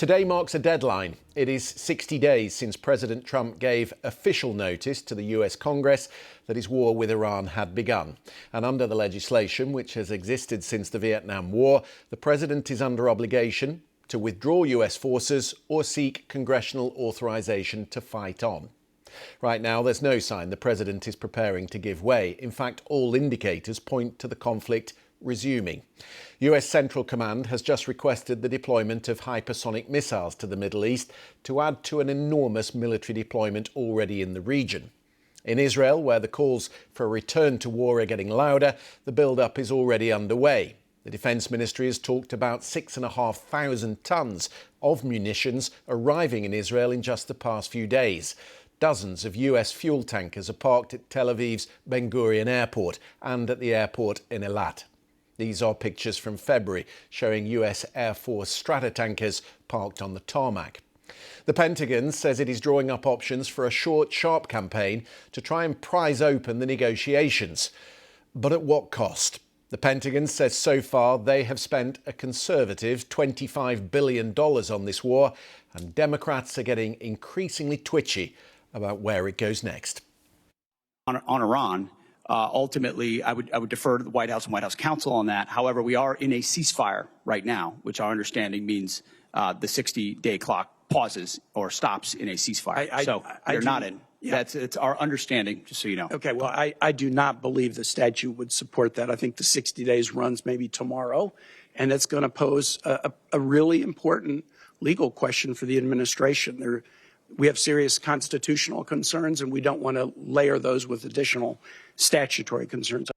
Today marks a deadline. It is 60 days since President Trump gave official notice to the US Congress that his war with Iran had begun. And under the legislation, which has existed since the Vietnam War, the president is under obligation to withdraw US forces or seek congressional authorization to fight on. Right now, there's no sign the president is preparing to give way. In fact, all indicators point to the conflict resuming. US Central Command has just requested the deployment of hypersonic missiles to the Middle East to add to an enormous military deployment already in the region. In Israel, where the calls for a return to war are getting louder, the build-up is already underway. The Defence Ministry has talked about 6,500 tonnes of munitions arriving in Israel in just the past few days. Dozens of US fuel tankers are parked at Tel Aviv's Ben Gurion Airport and at the airport in Eilat. These are pictures from February showing US Air Force stratotankers parked on the tarmac. The Pentagon says it is drawing up options for a short, sharp campaign to try and prise open the negotiations. But at what cost? The Pentagon says so far they have spent a conservative $25 billion on this war, and Democrats are getting increasingly twitchy about where it goes next. On Iran, ultimately, I would defer to the White House and White House counsel on that. However, we are in a ceasefire right now, which our understanding means the 60-day clock pauses or stops in a ceasefire. So they're not in. Yeah. It's our understanding, just so you know. Okay, well, I do not believe the statute would support that. I think the 60 days runs maybe tomorrow, and that's going to pose a really important legal question for the administration. We have serious constitutional concerns, and we don't want to layer those with additional statutory concerns.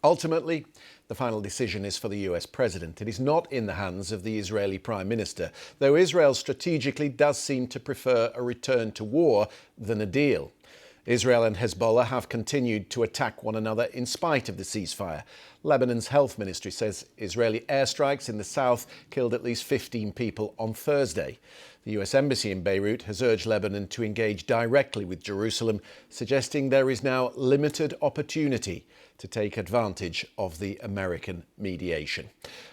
Ultimately, the final decision is for the US president. It is not in the hands of the Israeli prime minister, though Israel strategically does seem to prefer a return to war than a deal. Israel and Hezbollah have continued to attack one another in spite of the ceasefire. Lebanon's health ministry says Israeli airstrikes in the south killed at least 15 people on Thursday. The US Embassy in Beirut has urged Lebanon to engage directly with Jerusalem, suggesting there is now limited opportunity to take advantage of the American mediation.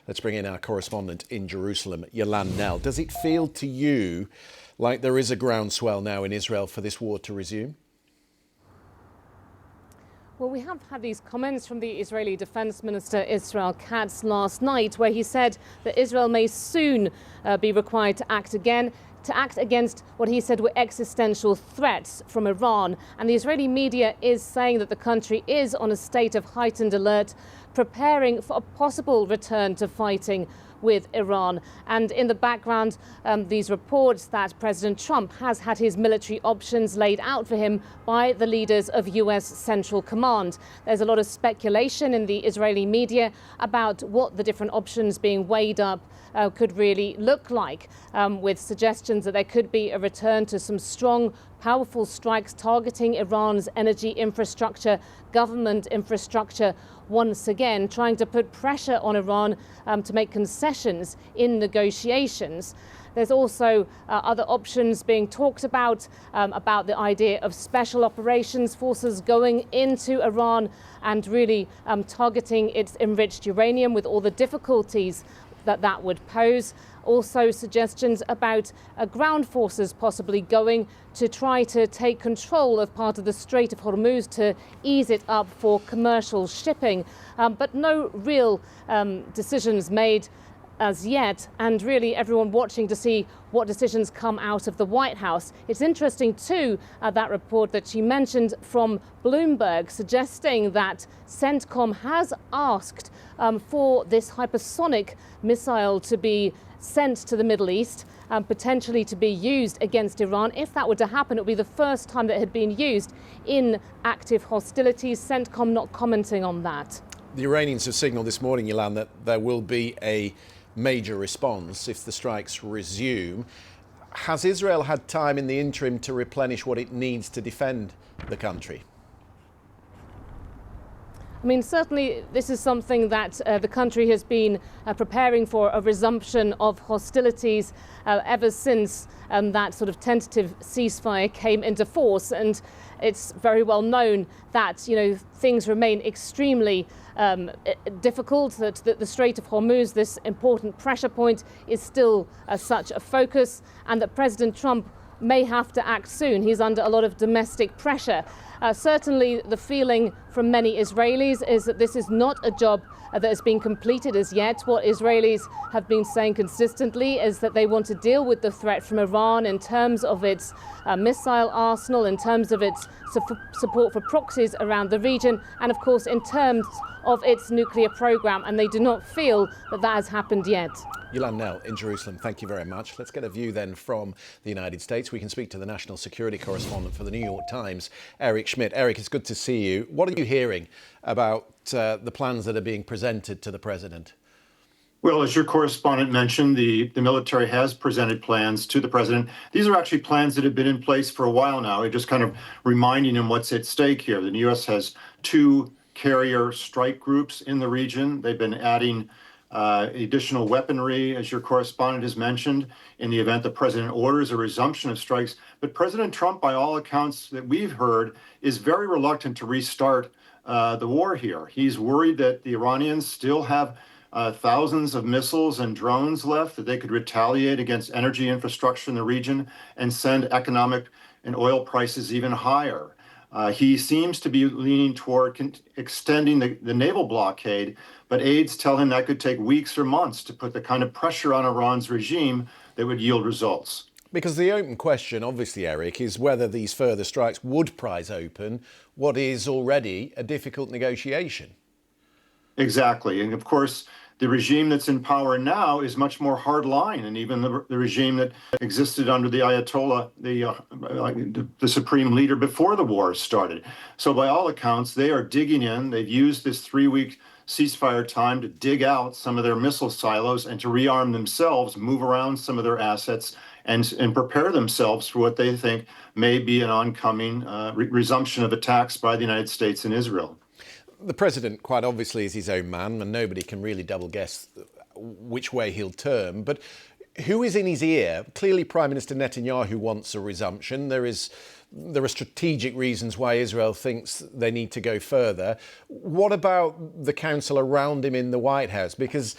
Let's bring in our correspondent in Jerusalem, Yolande Knell. Does it feel to you like there is a groundswell now in Israel for this war to resume? Well, we have had these comments from the Israeli Defense Minister Israel Katz last night, where he said that Israel may soon be required to act against what he said were existential threats from Iran. And the Israeli media is saying that the country is on a state of heightened alert, preparing for a possible return to fighting with Iran. And in the background, these reports that President Trump has had his military options laid out for him by the leaders of US Central Command. There's a lot of speculation in the Israeli media about what the different options being weighed up could really look like, with suggestions that there could be a return to some strong, powerful strikes targeting Iran's energy infrastructure, government infrastructure, once again trying to put pressure on Iran to make concessions in negotiations. There's also other options being talked about the idea of special operations forces going into Iran and really targeting its enriched uranium, with all the difficulties that would pose. Also suggestions about ground forces possibly going to try to take control of part of the Strait of Hormuz to ease it up for commercial shipping. But no real decisions made as yet, and really everyone watching to see what decisions come out of the White House. It's interesting too, that report that she mentioned from Bloomberg, suggesting that CENTCOM has asked for this hypersonic missile to be sent to the Middle East, potentially to be used against Iran. If that were to happen, it would be the first time that it had been used in active hostilities. CENTCOM not commenting on that. The Iranians have signalled this morning, Yolande, that there will be a major response if the strikes resume. Has Israel had time in the interim to replenish what it needs to defend the country? I mean, certainly this is something that the country has been preparing for, a resumption of hostilities ever since that sort of tentative ceasefire came into force. And it's very well known that, you know, things remain extremely difficult, that the Strait of Hormuz, this important pressure point, is still such a focus, and that President Trump may have to act soon. He's under a lot of domestic pressure. Certainly the feeling from many Israelis is that this is not a job that has been completed as yet. What Israelis have been saying consistently is that they want to deal with the threat from Iran in terms of its missile arsenal, in terms of its support for proxies around the region, and of course in terms of its nuclear program, and they do not feel that that has happened yet. Yulan Nell in Jerusalem, thank you very much. Let's get a view then from the United States. We can speak to the national security correspondent for the New York Times, Eric Schmidt. Eric, it's good to see you. What are you hearing about the plans that are being presented to the president? Well, as your correspondent mentioned, the military has presented plans to the president. These are actually plans that have been in place for a while now. We're just kind of reminding him what's at stake here. The U.S. has 2 carrier strike groups in the region. They've been adding additional weaponry, as your correspondent has mentioned, in the event the president orders a resumption of strikes. But President Trump, by all accounts that we've heard, is very reluctant to restart the war here. He's worried that the Iranians still have thousands of missiles and drones left, that they could retaliate against energy infrastructure in the region and send economic and oil prices even higher. He seems to be leaning toward extending the naval blockade, but aides tell him that could take weeks or months to put the kind of pressure on Iran's regime that would yield results. Because the open question, obviously, Eric, is whether these further strikes would prise open what is already a difficult negotiation. Exactly. And of course, the regime that's in power now is much more hardline, and even the regime that existed under the Ayatollah, the supreme leader before the war started. So by all accounts, they are digging in. They've used this 3-week ceasefire time to dig out some of their missile silos and to rearm themselves, move around some of their assets, and prepare themselves for what they think may be an oncoming resumption of attacks by the United States and Israel. The president, quite obviously, is his own man, and nobody can really double guess which way he'll turn. But who is in his ear? Clearly, Prime Minister Netanyahu wants a resumption. There are strategic reasons why Israel thinks they need to go further. What about the council around him in the White House? Because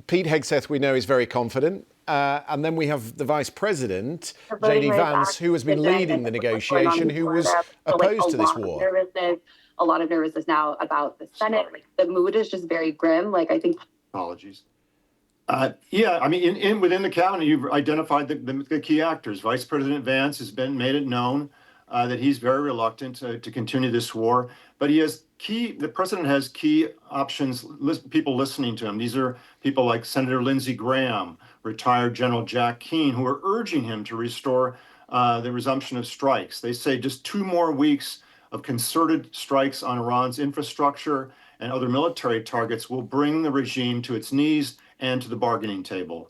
Pete Hegseth, we know, is very confident. And then we have the Vice President, J.D. Vance, who has been leading the negotiation, who was opposed to this war. A lot of nervousness now about the Senate. Like, the mood is just very grim. Like, I think. Apologies. Yeah, I mean, within the cabinet, you've identified the key actors. Vice President Vance has made it known that he's very reluctant to continue this war. But the president has key options, people listening to him. These are people like Senator Lindsey Graham, retired General Jack Keane, who are urging him to restore the resumption of strikes. They say just 2 more weeks of concerted strikes on Iran's infrastructure and other military targets will bring the regime to its knees and to the bargaining table.